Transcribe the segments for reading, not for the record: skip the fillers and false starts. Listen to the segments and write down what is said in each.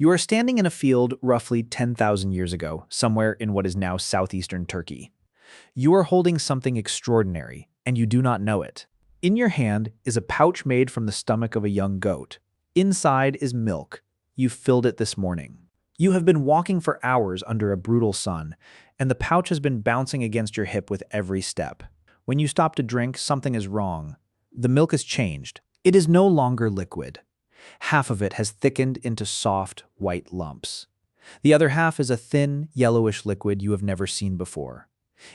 You are standing in a field roughly 10,000 years ago, somewhere in what is now southeastern Turkey. You are holding something extraordinary, and you do not know it. In your hand is a pouch made from the stomach of a young goat. Inside is milk. You filled it this morning. You have been walking for hours under a brutal sun, and the pouch has been bouncing against your hip with every step. When you stop to drink, something is wrong. The milk has changed. It is no longer liquid. Half of it has thickened into soft, white lumps. The other half is a thin, yellowish liquid you have never seen before.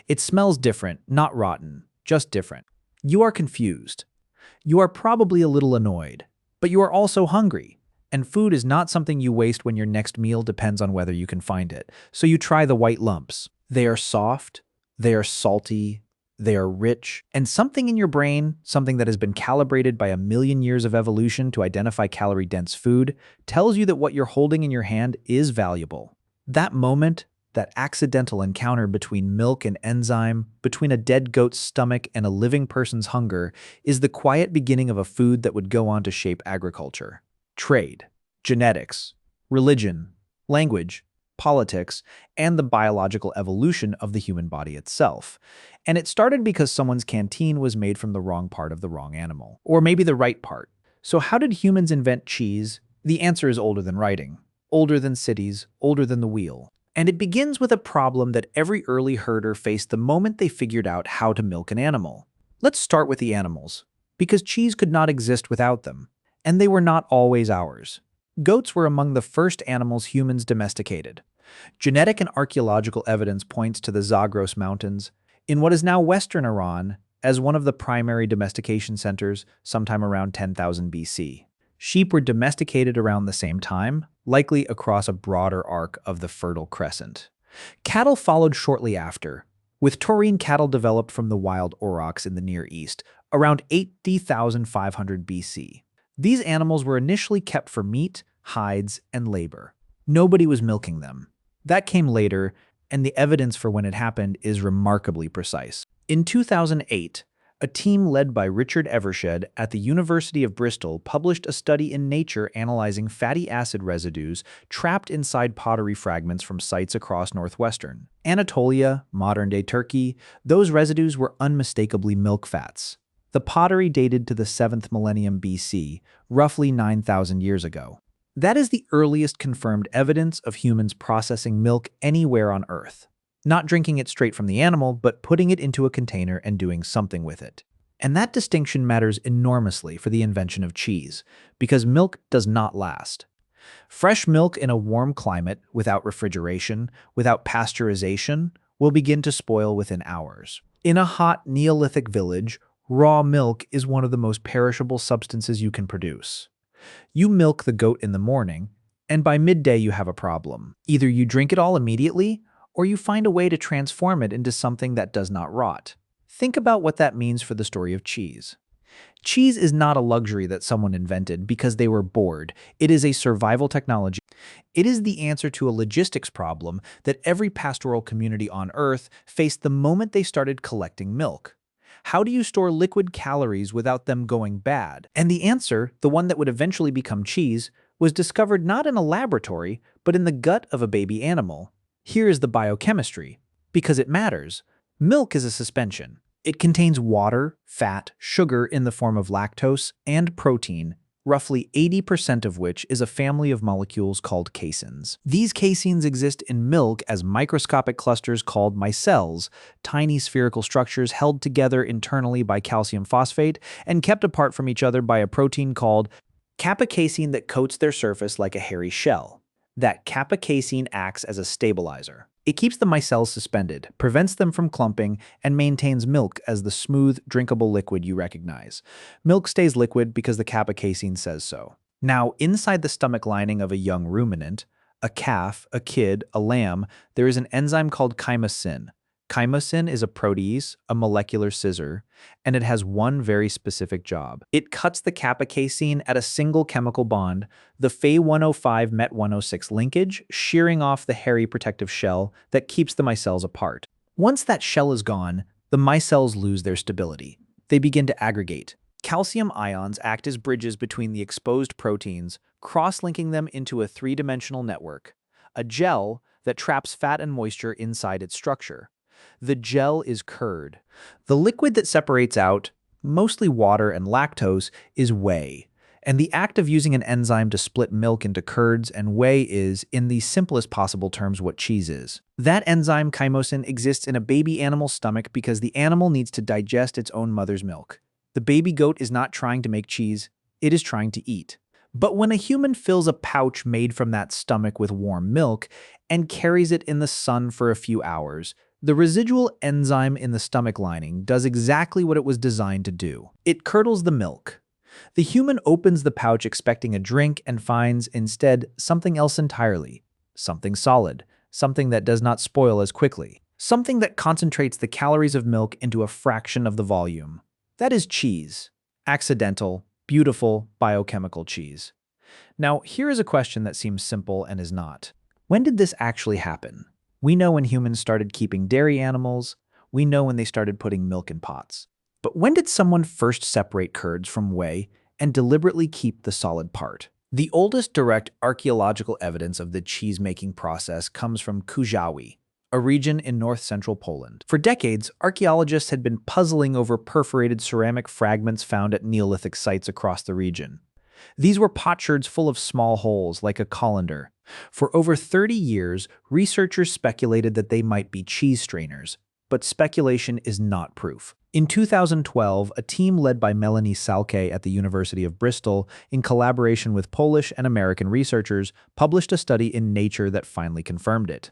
It smells different, not rotten, just different. You are confused. You are probably a little annoyed, but you are also hungry. And food is not something you waste when your next meal depends on whether you can find it. So you try the white lumps. They are soft, they are salty, they are rich, and something in your brain, something that has been calibrated by a million years of evolution to identify calorie-dense food, tells you that what you're holding in your hand is valuable. That moment, that accidental encounter between milk and enzyme, between a dead goat's stomach and a living person's hunger, is the quiet beginning of a food that would go on to shape agriculture, trade, genetics, religion, language, politics, and the biological evolution of the human body itself. And it started because someone's canteen was made from the wrong part of the wrong animal. Or maybe the right part. So how did humans invent cheese? The answer is older than writing, older than cities, older than the wheel. And it begins with a problem that every early herder faced the moment they figured out how to milk an animal. Let's start with the animals, because cheese could not exist without them. And they were not always ours. Goats were among the first animals humans domesticated. Genetic and archaeological evidence points to the Zagros Mountains, in what is now western Iran, as one of the primary domestication centers sometime around 10,000 BC. Sheep were domesticated around the same time, likely across a broader arc of the Fertile Crescent. Cattle followed shortly after, with taurine cattle developed from the wild aurochs in the Near East, around 80,500 BC. These animals were initially kept for meat, hides, and labor. Nobody was milking them. That came later, and the evidence for when it happened is remarkably precise. In 2008, a team led by Richard Evershed at the University of Bristol published a study in Nature analyzing fatty acid residues trapped inside pottery fragments from sites across northwestern Anatolia, modern-day Turkey. Those residues were unmistakably milk fats. The pottery dated to the 7th millennium BC, roughly 9,000 years ago. That is the earliest confirmed evidence of humans processing milk anywhere on Earth. Not drinking it straight from the animal, but putting it into a container and doing something with it. And that distinction matters enormously for the invention of cheese, because milk does not last. Fresh milk in a warm climate, without refrigeration, without pasteurization, will begin to spoil within hours. In a hot Neolithic village, raw milk is one of the most perishable substances you can produce. You milk the goat in the morning, and by midday you have a problem. Either you drink it all immediately, or you find a way to transform it into something that does not rot. Think about what that means for the story of cheese. Cheese is not a luxury that someone invented because they were bored. It is a survival technology. It is the answer to a logistics problem that every pastoral community on Earth faced the moment they started collecting milk. How do you store liquid calories without them going bad? And the answer, the one that would eventually become cheese, was discovered not in a laboratory, but in the gut of a baby animal. Here is the biochemistry, because it matters. Milk is a suspension. It contains water, fat, sugar in the form of lactose, and protein, roughly 80% of which is a family of molecules called caseins. These caseins exist in milk as microscopic clusters called micelles, tiny spherical structures held together internally by calcium phosphate and kept apart from each other by a protein called kappa casein that coats their surface like a hairy shell. That kappa casein acts as a stabilizer. It keeps the micelles suspended, prevents them from clumping, and maintains milk as the smooth, drinkable liquid you recognize. Milk stays liquid because the kappa casein says so. Now, inside the stomach lining of a young ruminant, a calf, a kid, a lamb, there is an enzyme called chymosin. Chymosin is a protease, a molecular scissor, and it has one very specific job. It cuts the kappa casein at a single chemical bond, the Fe105-Met106 linkage, shearing off the hairy protective shell that keeps the micelles apart. Once that shell is gone, the micelles lose their stability. They begin to aggregate. Calcium ions act as bridges between the exposed proteins, cross-linking them into a three-dimensional network, a gel that traps fat and moisture inside its structure. The gel is curd. The liquid that separates out, mostly water and lactose, is whey. And the act of using an enzyme to split milk into curds and whey is, in the simplest possible terms, what cheese is. That enzyme, chymosin, exists in a baby animal's stomach because the animal needs to digest its own mother's milk. The baby goat is not trying to make cheese, it is trying to eat. But when a human fills a pouch made from that stomach with warm milk and carries it in the sun for a few hours, the residual enzyme in the stomach lining does exactly what it was designed to do. It curdles the milk. The human opens the pouch expecting a drink and finds instead something else entirely. Something solid, something that does not spoil as quickly, something that concentrates the calories of milk into a fraction of the volume. That is cheese. Accidental, beautiful, biochemical cheese. Now, here is a question that seems simple and is not. When did this actually happen? We know when humans started keeping dairy animals. We know when they started putting milk in pots. But when did someone first separate curds from whey and deliberately keep the solid part? The oldest direct archaeological evidence of the cheese-making process comes from Kujawi, a region in north-central Poland. For decades, archaeologists had been puzzling over perforated ceramic fragments found at Neolithic sites across the region. These were potsherds full of small holes, like a colander. For over 30 years, researchers speculated that they might be cheese strainers, but speculation is not proof. In 2012, a team led by Melanie Salke at the University of Bristol, in collaboration with Polish and American researchers, published a study in Nature that finally confirmed it.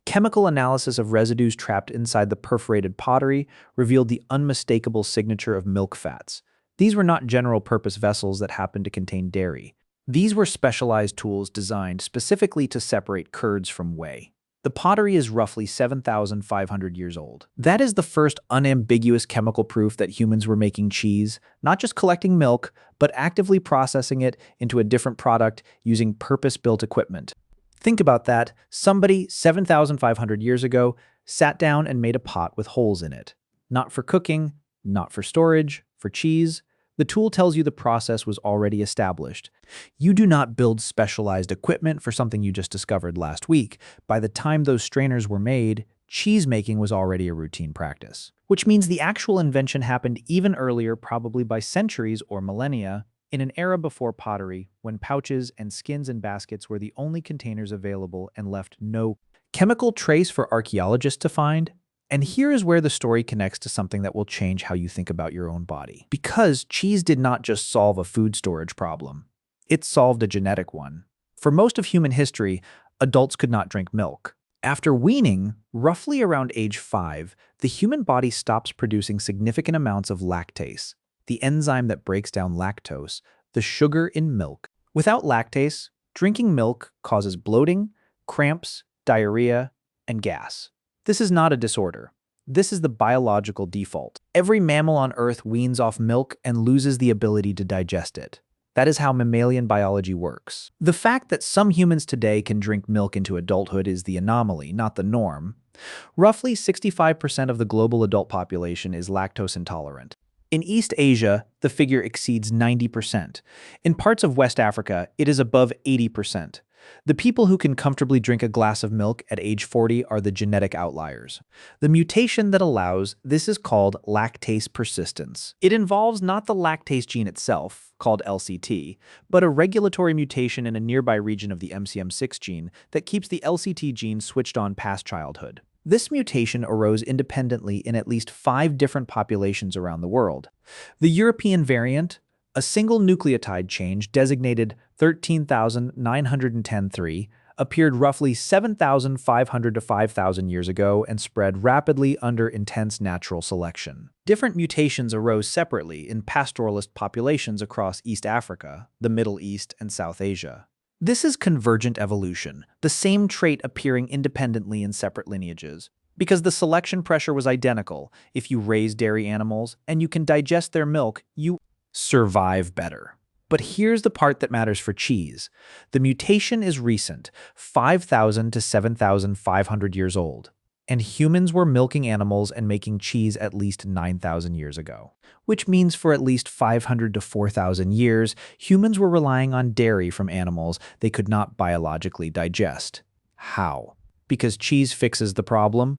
Chemical analysis of residues trapped inside the perforated pottery revealed the unmistakable signature of milk fats. These were not general-purpose vessels that happened to contain dairy. These were specialized tools designed specifically to separate curds from whey. The pottery is roughly 7,500 years old. That is the first unambiguous chemical proof that humans were making cheese, not just collecting milk, but actively processing it into a different product using purpose-built equipment. Think about that. Somebody 7,500 years ago sat down and made a pot with holes in it. Not for cooking, not for storage, for cheese. The tool tells you the process was already established. You do not build specialized equipment for something you just discovered last week. By the time those strainers were made, cheese making was already a routine practice. Which means the actual invention happened even earlier, probably by centuries or millennia, in an era before pottery, when pouches and skins and baskets were the only containers available and left no chemical trace for archaeologists to find. And here is where the story connects to something that will change how you think about your own body. Because cheese did not just solve a food storage problem, it solved a genetic one. For most of human history, adults could not drink milk. After weaning, roughly around age 5, the human body stops producing significant amounts of lactase, the enzyme that breaks down lactose, the sugar in milk. Without lactase, drinking milk causes bloating, cramps, diarrhea, and gas. This is not a disorder. This is the biological default. Every mammal on Earth weans off milk and loses the ability to digest it. That is how mammalian biology works. The fact that some humans today can drink milk into adulthood is the anomaly, not the norm. Roughly 65% of the global adult population is lactose intolerant. In East Asia, the figure exceeds 90%. In parts of West Africa, it is above 80%. The people who can comfortably drink a glass of milk at age 40 are the genetic outliers. The mutation that allows this is called lactase persistence. It involves not the lactase gene itself, called LCT, but a regulatory mutation in a nearby region of the MCM6 gene that keeps the LCT gene switched on past childhood. This mutation arose independently in at least 5 different populations around the world. The European variant, a single nucleotide change designated 13,910-3, appeared roughly 7,500 to 5,000 years ago and spread rapidly under intense natural selection. Different mutations arose separately in pastoralist populations across East Africa, the Middle East, and South Asia. This is convergent evolution, the same trait appearing independently in separate lineages. Because the selection pressure was identical, if you raise dairy animals and you can digest their milk, you survive better. But here's the part that matters for cheese. The mutation is recent, 5,000 to 7,500 years old. and humans were milking animals and making cheese at least 9,000 years ago. Which means for at least 500 to 4,000 years, humans were relying on dairy from animals they could not biologically digest. How? Because cheese fixes the problem?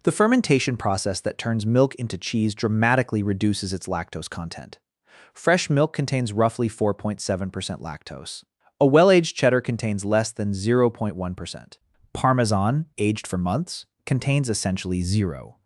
The fermentation process that turns milk into cheese dramatically reduces its lactose content. Fresh milk contains roughly 4.7% lactose. A well-aged cheddar contains less than 0.1%. Parmesan, aged for months, contains essentially zero.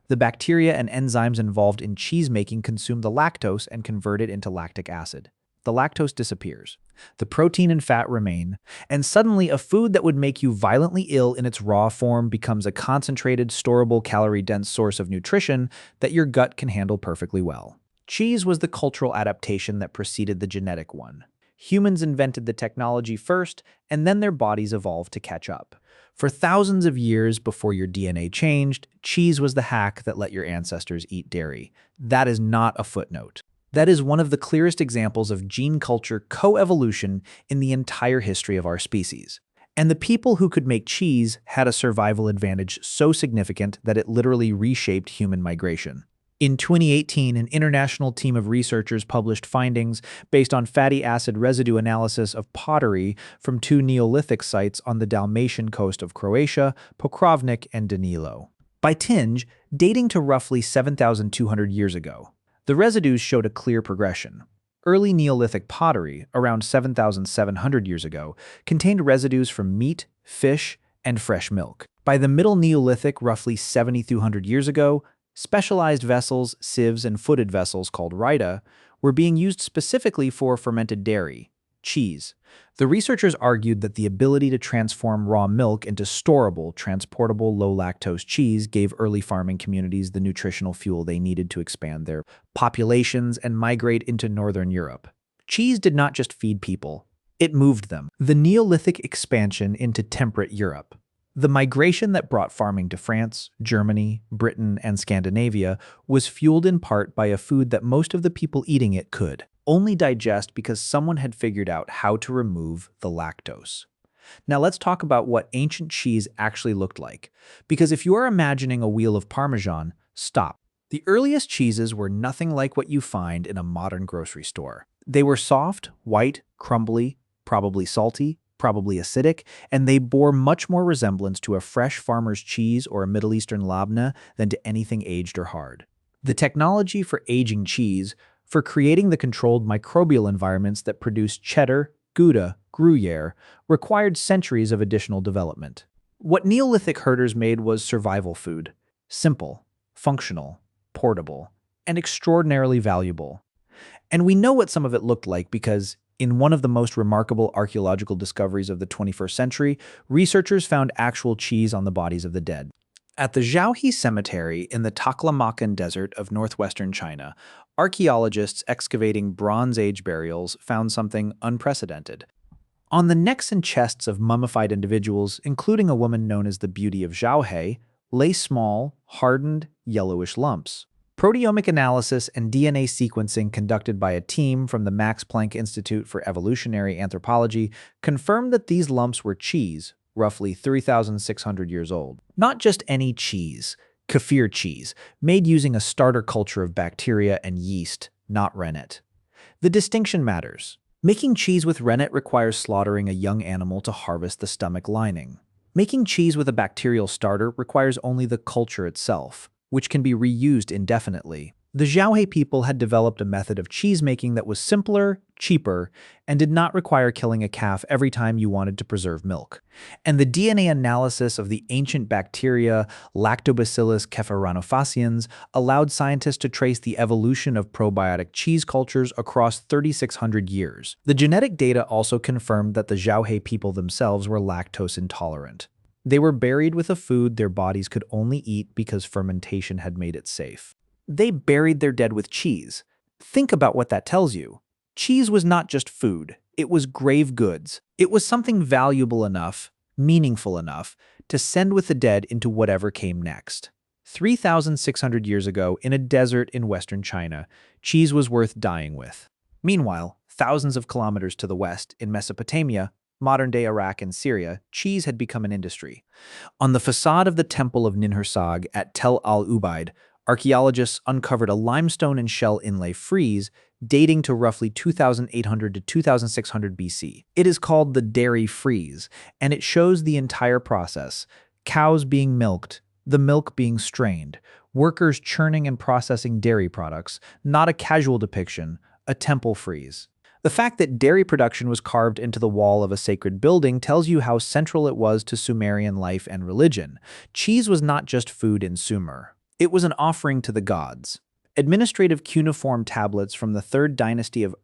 The bacteria and enzymes involved in cheese making consume the lactose and convert it into lactic acid. The lactose disappears. The protein and fat remain, and suddenly a food that would make you violently ill in its raw form becomes a concentrated, storable, calorie-dense source of nutrition that your gut can handle perfectly well. Cheese was the cultural adaptation that preceded the genetic one. Humans invented the technology first, and then their bodies evolved to catch up. For thousands of years before your DNA changed, cheese was the hack that let your ancestors eat dairy. That is not a footnote. That is one of the clearest examples of gene culture coevolution in the entire history of our species. And the people who could make cheese had a survival advantage so significant that it literally reshaped human migration. In 2018, an international team of researchers published findings based on fatty acid residue analysis of pottery from two Neolithic sites on the Dalmatian coast of Croatia, Pokrovnik and Danilo. By tinge, dating to roughly 7,200 years ago, the residues showed a clear progression. Early Neolithic pottery, around 7,700 years ago, contained residues from meat, fish, and fresh milk. By the Middle Neolithic, roughly 7,200 years ago, specialized vessels, sieves, and footed vessels called rhyta were being used specifically for fermented dairy, cheese. The researchers argued that the ability to transform raw milk into storable, transportable, low-lactose cheese gave early farming communities the nutritional fuel they needed to expand their populations and migrate into northern Europe. Cheese did not just feed people, it moved them. The Neolithic expansion into temperate Europe. The migration that brought farming to France, Germany, Britain, and Scandinavia was fueled in part by a food that most of the people eating it could only digest because someone had figured out how to remove the lactose. Now let's talk about what ancient cheese actually looked like, because if you are imagining a wheel of Parmesan, stop. The earliest cheeses were nothing like what you find in a modern grocery store. They were soft, white, crumbly, probably salty, probably acidic, and they bore much more resemblance to a fresh farmer's cheese or a Middle Eastern labna than to anything aged or hard. The technology for aging cheese, for creating the controlled microbial environments that produce cheddar, Gouda, Gruyere, required centuries of additional development. What Neolithic herders made was survival food, simple, functional, portable, and extraordinarily valuable. And we know what some of it looked like because in one of the most remarkable archaeological discoveries of the 21st century, researchers found actual cheese on the bodies of the dead. At the Zhaohe Cemetery in the Taklamakan Desert of northwestern China, archaeologists excavating Bronze Age burials found something unprecedented. On the necks and chests of mummified individuals, including a woman known as the Beauty of Zhaohe, lay small, hardened, yellowish lumps. Proteomic analysis and DNA sequencing conducted by a team from the Max Planck Institute for Evolutionary Anthropology confirmed that these lumps were cheese, roughly 3,600 years old. Not just any cheese, kefir cheese, made using a starter culture of bacteria and yeast, not rennet. The distinction matters. Making cheese with rennet requires slaughtering a young animal to harvest the stomach lining. Making cheese with a bacterial starter requires only the culture itself, which can be reused indefinitely. The Zhaohe people had developed a method of cheese making that was simpler, cheaper, and did not require killing a calf every time you wanted to preserve milk. And the DNA analysis of the ancient bacteria Lactobacillus kefiranophaciens allowed scientists to trace the evolution of probiotic cheese cultures across 3,600 years. The genetic data also confirmed that the Zhaohe people themselves were lactose intolerant. They were buried with a food their bodies could only eat because fermentation had made it safe. They buried their dead with cheese. Think about what that tells you. Cheese was not just food, it was grave goods. It was something valuable enough, meaningful enough, to send with the dead into whatever came next. 3,600 years ago, in a desert in western China, cheese was worth dying with. Meanwhile, thousands of kilometers to the west, in Mesopotamia, modern-day Iraq and Syria, cheese had become an industry. On the facade of the Temple of Ninhursag at Tel al-Ubaid, archaeologists uncovered a limestone and shell inlay frieze dating to roughly 2800 to 2600 BC. It is called the dairy frieze, and it shows the entire process: cows being milked, the milk being strained, workers churning and processing dairy products, not a casual depiction, a temple frieze. The fact that dairy production was carved into the wall of a sacred building tells you how central it was to Sumerian life and religion. Cheese was not just food in Sumer. It was an offering to the gods. Administrative cuneiform tablets from the 3rd dynasty of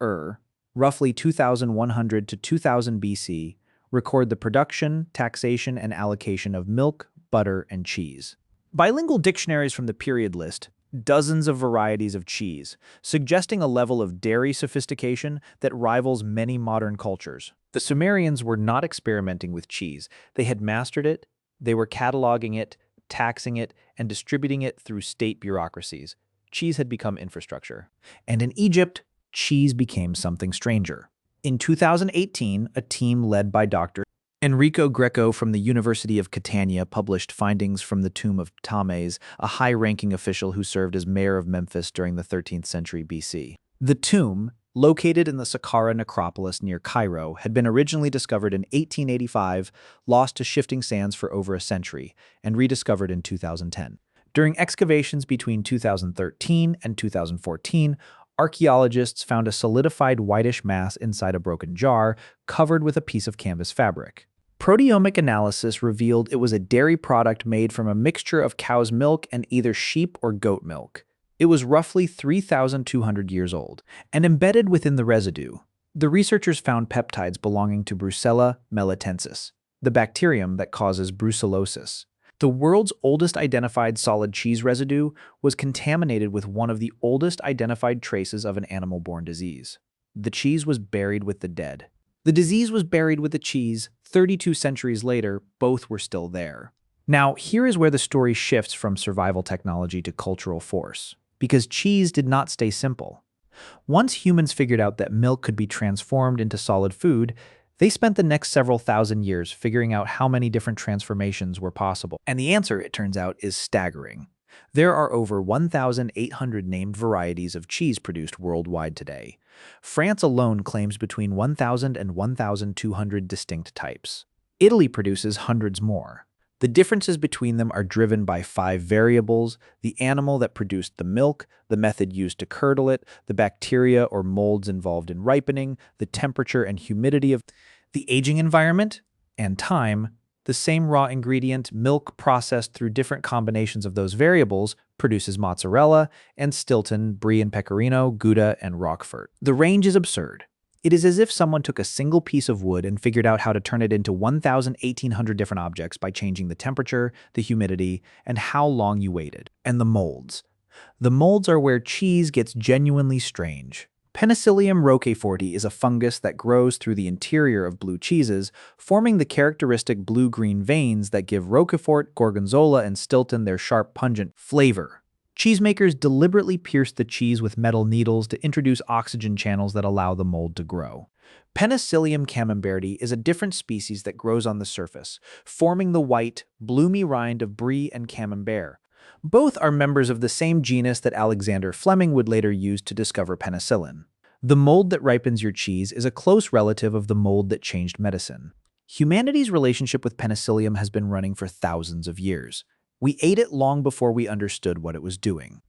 roughly 2100 to 2000 BC, record the production, taxation, and allocation of milk, butter, and cheese. Bilingual dictionaries from the period list dozens of varieties of cheese, suggesting a level of dairy sophistication that rivals many modern cultures. The Sumerians were not experimenting with cheese. They had mastered it, they were cataloging it, taxing it, and distributing it through state bureaucracies. Cheese had become infrastructure. And in Egypt, cheese became something stranger. In 2018, a team led by Dr. Enrico Greco from the University of Catania published findings from the tomb of Ptolemais, a high-ranking official who served as mayor of Memphis during the 13th century BC. The tomb, located in the Saqqara necropolis near Cairo, had been originally discovered in 1885, lost to shifting sands for over a century, and rediscovered in 2010. During excavations between 2013 and 2014, archaeologists found a solidified whitish mass inside a broken jar, covered with a piece of canvas fabric. Proteomic analysis revealed it was a dairy product made from a mixture of cow's milk and either sheep or goat milk. It was roughly 3,200 years old, and embedded within the residue, the researchers found peptides belonging to Brucella melitensis, the bacterium that causes brucellosis. The world's oldest identified solid cheese residue was contaminated with one of the oldest identified traces of an animal-borne disease. The cheese was buried with the dead. The disease was buried with the cheese. 32 centuries later, both were still there. Now, here is where the story shifts from survival technology to cultural force, because cheese did not stay simple. Once humans figured out that milk could be transformed into solid food, they spent the next several thousand years figuring out how many different transformations were possible. And the answer, it turns out, is staggering. There are over 1,800 named varieties of cheese produced worldwide today. France alone claims between 1,000 and 1,200 distinct types. Italy produces hundreds more. The differences between them are driven by 5 variables: the animal that produced the milk, the method used to curdle it, the bacteria or molds involved in ripening, the temperature and humidity of the aging environment, and time. The same raw ingredient, milk processed through different combinations of those variables, produces mozzarella and Stilton, Brie and Pecorino, Gouda, and Roquefort. The range is absurd. It is as if someone took a single piece of wood and figured out how to turn it into 1,800 different objects by changing the temperature, the humidity, and how long you waited. And the molds. The molds are where cheese gets genuinely strange. Penicillium roqueforti is a fungus that grows through the interior of blue cheeses, forming the characteristic blue-green veins that give Roquefort, Gorgonzola, and Stilton their sharp, pungent flavor. Cheesemakers deliberately pierce the cheese with metal needles to introduce oxygen channels that allow the mold to grow. Penicillium camemberti is a different species that grows on the surface, forming the white, bloomy rind of Brie and Camembert. Both are members of the same genus that Alexander Fleming would later use to discover penicillin. The mold that ripens your cheese is a close relative of the mold that changed medicine. Humanity's relationship with penicillium has been running for thousands of years. We ate it long before we understood what it was doing.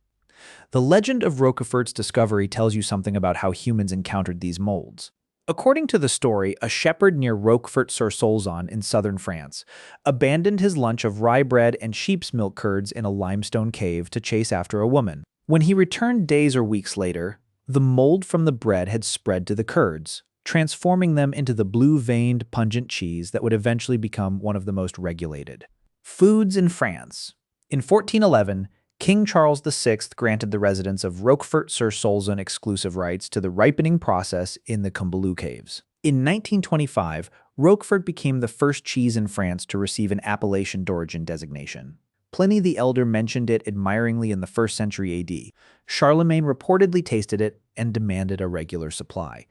The legend of Roquefort's discovery tells you something about how humans encountered these molds. According to the story, a shepherd near Roquefort-sur-Soulzon in southern France abandoned his lunch of rye bread and sheep's milk curds in a limestone cave to chase after a woman. When he returned days or weeks later, the mold from the bread had spread to the curds, transforming them into the blue-veined, pungent cheese that would eventually become one of the most regulated foods in France. In 1411, King Charles VI granted the residents of Roquefort-sur-Soulzon exclusive rights to the ripening process in the Combloux caves. In 1925, Roquefort became the first cheese in France to receive an appellation d'origine designation. Pliny the Elder mentioned it admiringly in the 1st century AD. Charlemagne reportedly tasted it and demanded a regular supply.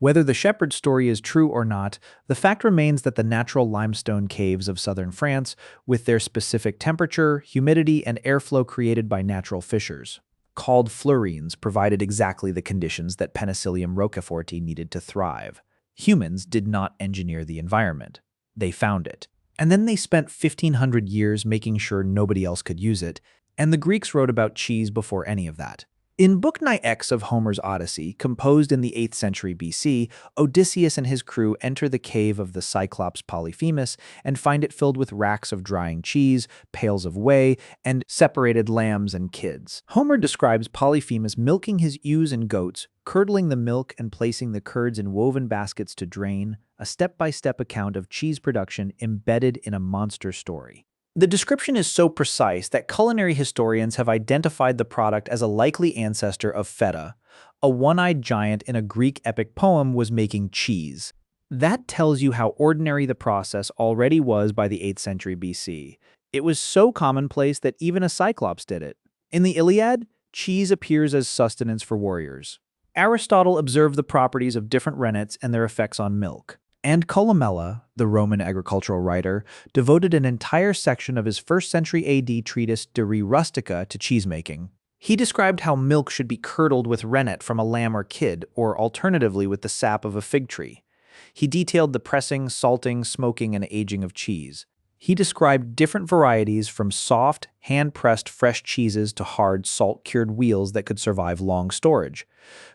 Whether the shepherd's story is true or not, the fact remains that the natural limestone caves of southern France, with their specific temperature, humidity, and airflow created by natural fissures, called fluorines, provided exactly the conditions that Penicillium roqueforti needed to thrive. Humans did not engineer the environment. They found it. And then they spent 1,500 years making sure nobody else could use it, and the Greeks wrote about cheese before any of that. In Book X of Homer's Odyssey, composed in the 8th century BC, Odysseus and his crew enter the cave of the Cyclops Polyphemus and find it filled with racks of drying cheese, pails of whey, and separated lambs and kids. Homer describes Polyphemus milking his ewes and goats, curdling the milk and placing the curds in woven baskets to drain, a step-by-step account of cheese production embedded in a monster story. The description is so precise that culinary historians have identified the product as a likely ancestor of feta. A one-eyed giant in a Greek epic poem was making cheese. That tells you how ordinary the process already was by the 8th century BC. It was so commonplace that even a Cyclops did it. In the Iliad, cheese appears as sustenance for warriors. Aristotle observed the properties of different rennets and their effects on milk. And Columella, the Roman agricultural writer, devoted an entire section of his 1st century AD treatise De Re Rustica to cheesemaking. He described how milk should be curdled with rennet from a lamb or kid, or alternatively with the sap of a fig tree. He detailed the pressing, salting, smoking, and aging of cheese. He described different varieties from soft, hand-pressed fresh cheeses to hard, salt-cured wheels that could survive long storage.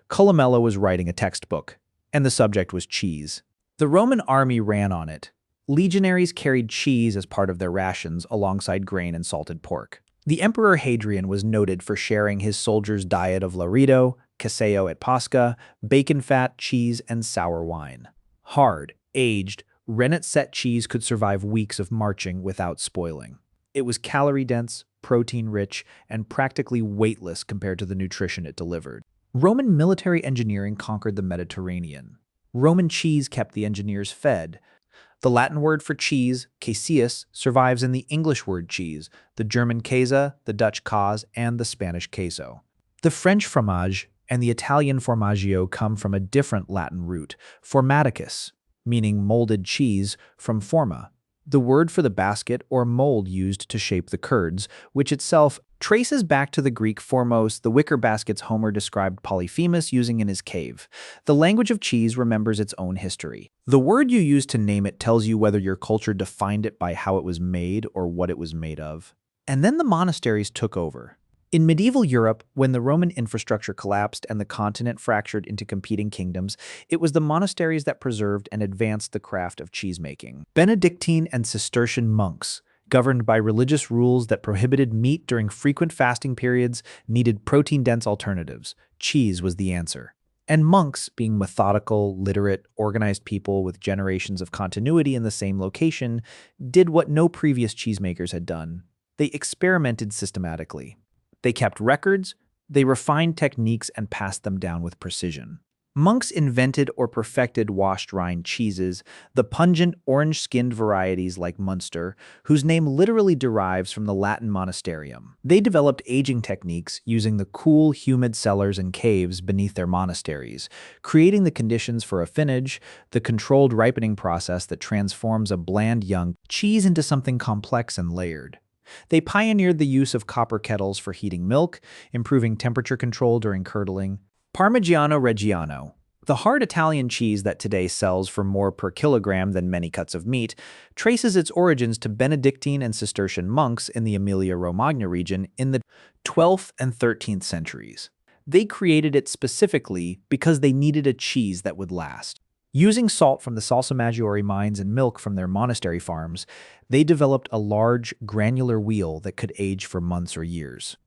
Columella was writing a textbook, and the subject was cheese. The Roman army ran on it. Legionaries carried cheese as part of their rations alongside grain and salted pork. The Emperor Hadrian was noted for sharing his soldiers' diet of lardo, caseo et pasca, bacon fat, cheese, and sour wine. Hard, aged, rennet-set cheese could survive weeks of marching without spoiling. It was calorie-dense, protein-rich, and practically weightless compared to the nutrition it delivered. Roman military engineering conquered the Mediterranean. Roman cheese kept the engineers fed. The Latin word for cheese, caseus, survives in the English word cheese, the German Käse, the Dutch Käse, and the Spanish queso. The French fromage and the Italian formaggio come from a different Latin root, formaticus, meaning molded cheese, from forma, the word for the basket or mold used to shape the curds, which itself traces back to the Greek formos, the wicker baskets Homer described Polyphemus using in his cave. The language of cheese remembers its own history. The word you use to name it tells you whether your culture defined it by how it was made or what it was made of. And then the monasteries took over. In medieval Europe, when the Roman infrastructure collapsed and the continent fractured into competing kingdoms, it was the monasteries that preserved and advanced the craft of cheesemaking. Benedictine and Cistercian monks, governed by religious rules that prohibited meat during frequent fasting periods, needed protein-dense alternatives. Cheese was the answer. And monks, being methodical, literate, organized people with generations of continuity in the same location, did what no previous cheesemakers had done. They experimented systematically. They kept records, they refined techniques and passed them down with precision. Monks invented or perfected washed rind cheeses, the pungent orange-skinned varieties like Munster, whose name literally derives from the Latin monasterium. They developed aging techniques using the cool, humid cellars and caves beneath their monasteries, creating the conditions for affinage, the controlled ripening process that transforms a bland young cheese into something complex and layered. They pioneered the use of copper kettles for heating milk, improving temperature control during curdling. Parmigiano-Reggiano, the hard Italian cheese that today sells for more per kilogram than many cuts of meat, traces its origins to Benedictine and Cistercian monks in the Emilia-Romagna region in the 12th and 13th centuries. They created it specifically because they needed a cheese that would last. Using salt from the Salsa Maggiore mines and milk from their monastery farms, they developed a large, granular wheel that could age for months or years.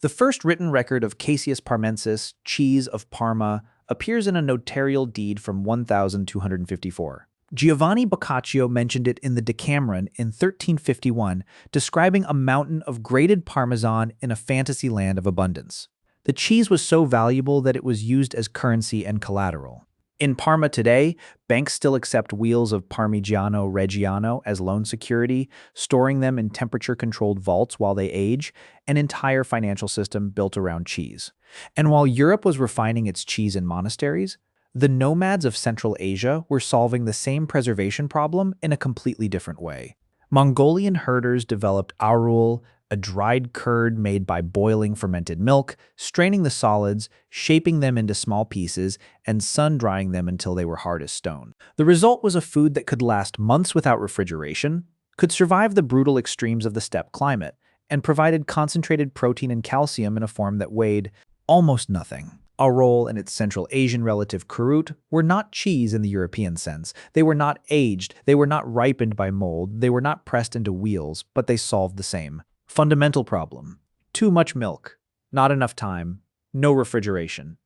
The first written record of Caseus parmensis, cheese of Parma, appears in a notarial deed from 1254. Giovanni Boccaccio mentioned it in the Decameron in 1351, describing a mountain of grated Parmesan in a fantasy land of abundance. The cheese was so valuable that it was used as currency and collateral. In Parma today, banks still accept wheels of Parmigiano-Reggiano as loan security, storing them in temperature-controlled vaults while they age, an entire financial system built around cheese. And while Europe was refining its cheese in monasteries, The nomads of Central Asia were solving the same preservation problem in a completely different way. Mongolian herders developed arul, a dried curd made by boiling fermented milk, straining the solids, shaping them into small pieces, and sun-drying them until they were hard as stone. The result was a food that could last months without refrigeration, could survive the brutal extremes of the steppe climate, and provided concentrated protein and calcium in a form that weighed almost nothing. Arul and its Central Asian relative kurut were not cheese in the European sense. They were not aged, they were not ripened by mold, they were not pressed into wheels, but they solved the same fundamental problem. Too much milk, not enough time, no refrigeration.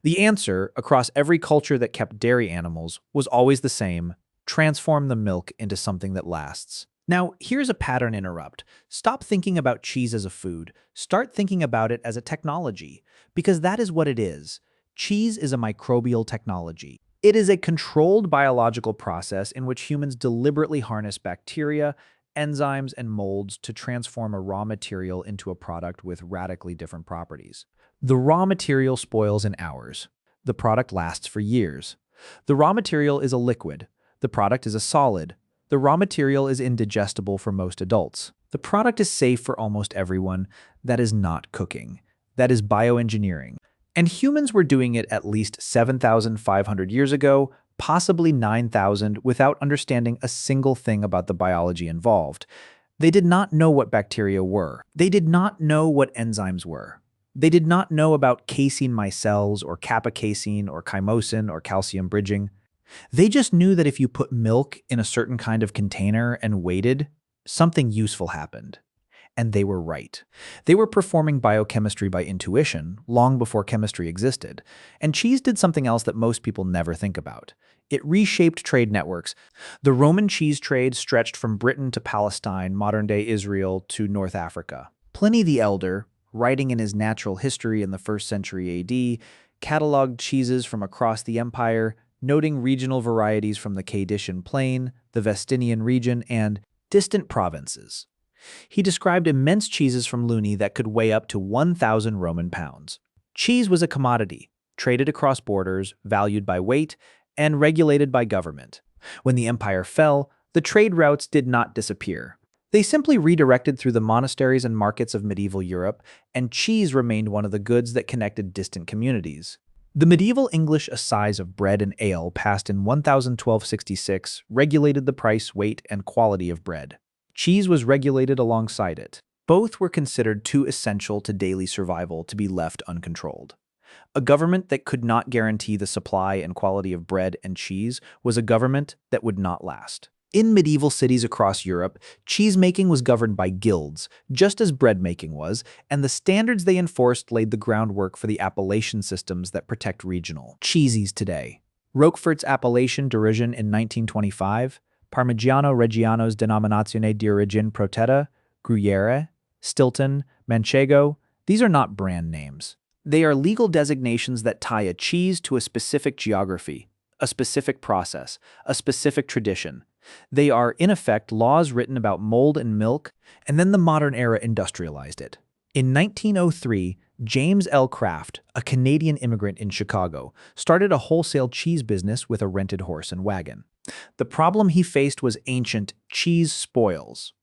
The answer, across every culture that kept dairy animals, was always the same: transform the milk into something that lasts. Now, here's a pattern interrupt. Stop thinking about cheese as a food. Start thinking about it as a technology, because that is what it is. Cheese is a microbial technology. It is a controlled biological process in which humans deliberately harness bacteria, enzymes, and molds to transform a raw material into a product with radically different properties. The raw material spoils in hours. The product lasts for years. The raw material is a liquid. The product is a solid. The raw material is indigestible for most adults. The product is safe for almost everyone. That is not cooking. That is bioengineering. And humans were doing it at least 7,500 years ago, possibly 9,000, without understanding a single thing about the biology involved. They did not know what bacteria were. They did not know what enzymes were. They did not know about casein micelles or kappa casein or chymosin or calcium bridging. They just knew that if you put milk in a certain kind of container and waited, something useful happened. And they were right. They were performing biochemistry by intuition long before chemistry existed. And cheese did something else that most people never think about. It reshaped trade networks. The Roman cheese trade stretched from Britain to Palestine, modern-day Israel, to North Africa. Pliny the Elder, writing in his Natural History in the 1st century AD, cataloged cheeses from across the empire, noting regional varieties from the Cadician Plain, the Vestinian region, and distant provinces. He described immense cheeses from Luni that could weigh up to 1,000 Roman pounds. Cheese was a commodity, traded across borders, valued by weight, and regulated by government. When the empire fell, the trade routes did not disappear. They simply redirected through the monasteries and markets of medieval Europe, and cheese remained one of the goods that connected distant communities. The medieval English Assize of Bread and Ale, passed in 1266, regulated the price, weight, and quality of bread. Cheese was regulated alongside it. Both were considered too essential to daily survival to be left uncontrolled. A government that could not guarantee the supply and quality of bread and cheese was a government that would not last. In medieval cities across Europe, cheese-making was governed by guilds, just as bread-making was, and the standards they enforced laid the groundwork for the appellation systems that protect regional cheeses today. Roquefort's appellation d'origine in 1925, Parmigiano-Reggiano's Denominazione di Origine Protetta, Gruyere, Stilton, Manchego, these are not brand names. They are legal designations that tie a cheese to a specific geography, a specific process, a specific tradition. They are, in effect, laws written about mold and milk, and then the modern era industrialized it. In 1903, James L. Kraft, a Canadian immigrant in Chicago, started a wholesale cheese business with a rented horse and wagon. The problem he faced was ancient cheese spoils.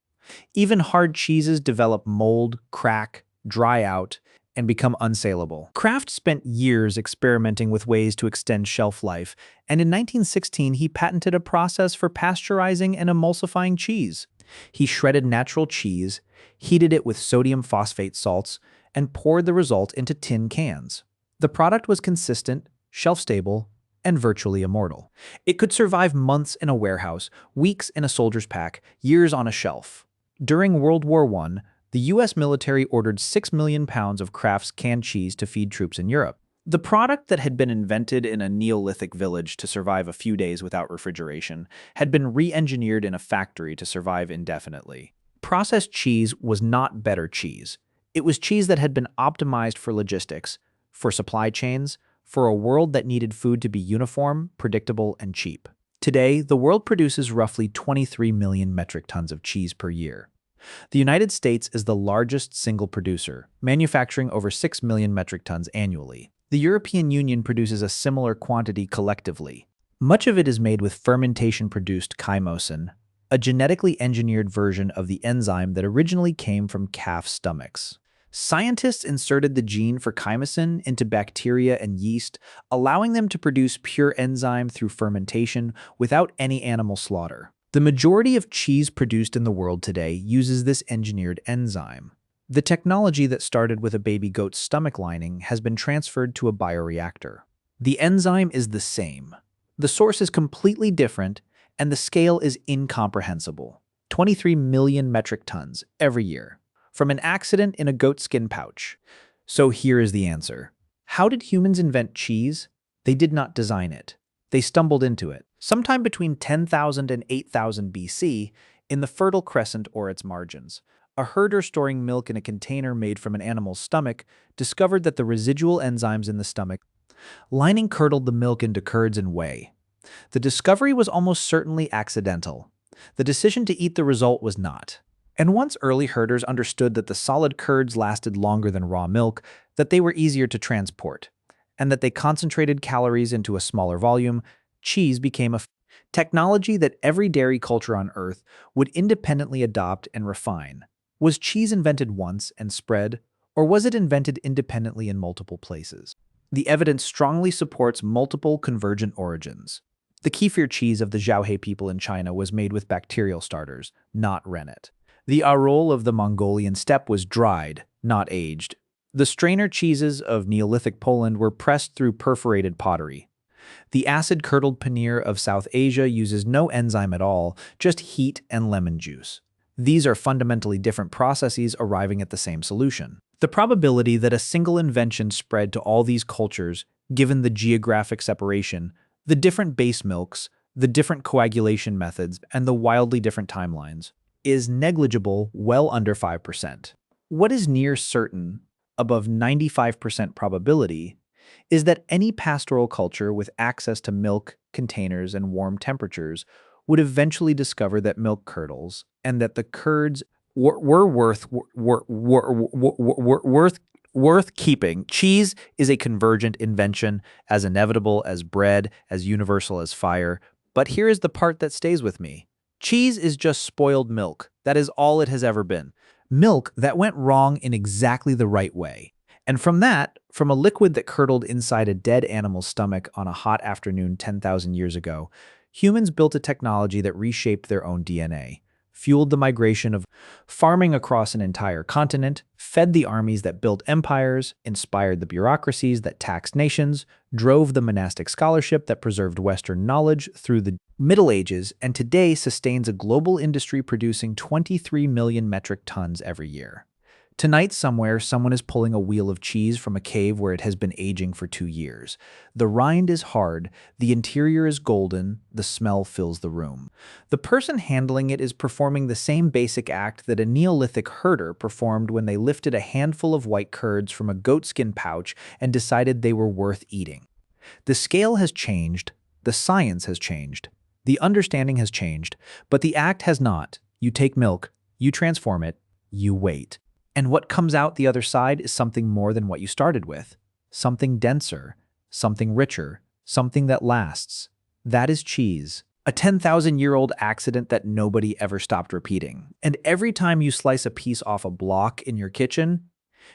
Even hard cheeses develop mold, crack, dry out, and become unsaleable. Kraft spent years experimenting with ways to extend shelf life, and in 1916 he patented a process for pasteurizing and emulsifying cheese. He shredded natural cheese, heated it with sodium phosphate salts, and poured the result into tin cans. The product was consistent, shelf-stable, and virtually immortal. It could survive months in a warehouse, weeks in a soldier's pack, years on a shelf. During World War I, the U.S. military ordered 6 million pounds of Kraft's canned cheese to feed troops in Europe. The product that had been invented in a Neolithic village to survive a few days without refrigeration had been re-engineered in a factory to survive indefinitely. Processed cheese was not better cheese. It was cheese that had been optimized for logistics, for supply chains, for a world that needed food to be uniform, predictable, and cheap. Today, the world produces roughly 23 million metric tons of cheese per year. The United States is the largest single producer, manufacturing over 6 million metric tons annually. The European Union produces a similar quantity collectively. Much of it is made with fermentation-produced chymosin, a genetically engineered version of the enzyme that originally came from calf stomachs. Scientists inserted the gene for chymosin into bacteria and yeast, allowing them to produce pure enzyme through fermentation without any animal slaughter. The majority of cheese produced in the world today uses this engineered enzyme. The technology that started with a baby goat's stomach lining has been transferred to a bioreactor. The enzyme is the same. The source is completely different, and the scale is incomprehensible. 23 million metric tons every year, from an accident in a goatskin pouch. So here is the answer. How did humans invent cheese? They did not design it. They stumbled into it. Sometime between 10,000 and 8,000 BC, in the Fertile Crescent or its margins, a herder storing milk in a container made from an animal's stomach discovered that the residual enzymes in the stomach lining curdled the milk into curds and whey. The discovery was almost certainly accidental. The decision to eat the result was not. And once early herders understood that the solid curds lasted longer than raw milk, that they were easier to transport, and that they concentrated calories into a smaller volume, cheese became a technology that every dairy culture on Earth would independently adopt and refine. Was cheese invented once and spread, or was it invented independently in multiple places? The evidence strongly supports multiple convergent origins. The kefir cheese of the Zhaohe people in China was made with bacterial starters, not rennet. The arol of the Mongolian steppe was dried, not aged. The strainer cheeses of Neolithic Poland were pressed through perforated pottery. The acid-curdled paneer of South Asia uses no enzyme at all, just heat and lemon juice. These are fundamentally different processes arriving at the same solution. The probability that a single invention spread to all these cultures, given the geographic separation, the different base milks, the different coagulation methods, and the wildly different timelines, is negligible, well under 5%. What is near certain, above 95% probability, is that any pastoral culture with access to milk, containers, and warm temperatures would eventually discover that milk curdles and that the curds were worth keeping. Cheese is a convergent invention, as inevitable as bread, as universal as fire. But here is the part that stays with me. Cheese is just spoiled milk. That is all it has ever been. Milk that went wrong in exactly the right way. And from a liquid that curdled inside a dead animal's stomach on a hot afternoon 10,000 years ago, humans built a technology that reshaped their own DNA, fueled the migration of farming across an entire continent, fed the armies that built empires, inspired the bureaucracies that taxed nations, drove the monastic scholarship that preserved Western knowledge through the Middle Ages, and today sustains a global industry producing 23 million metric tons every year. Tonight somewhere, someone is pulling a wheel of cheese from a cave where it has been aging for 2 years. The rind is hard, the interior is golden, the smell fills the room. The person handling it is performing the same basic act that a Neolithic herder performed when they lifted a handful of white curds from a goatskin pouch and decided they were worth eating. The scale has changed, the science has changed, the understanding has changed, but the act has not. You take milk, you transform it, you wait. And what comes out the other side is something more than what you started with. Something denser, something richer, something that lasts. That is cheese. A 10,000-year-old accident that nobody ever stopped repeating. And every time you slice a piece off a block in your kitchen,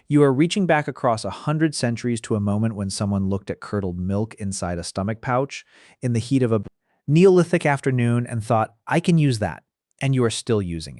you are reaching back across 100 centuries to a moment when someone looked at curdled milk inside a stomach pouch in the heat of a Neolithic afternoon and thought, I can use that. And you are still using it.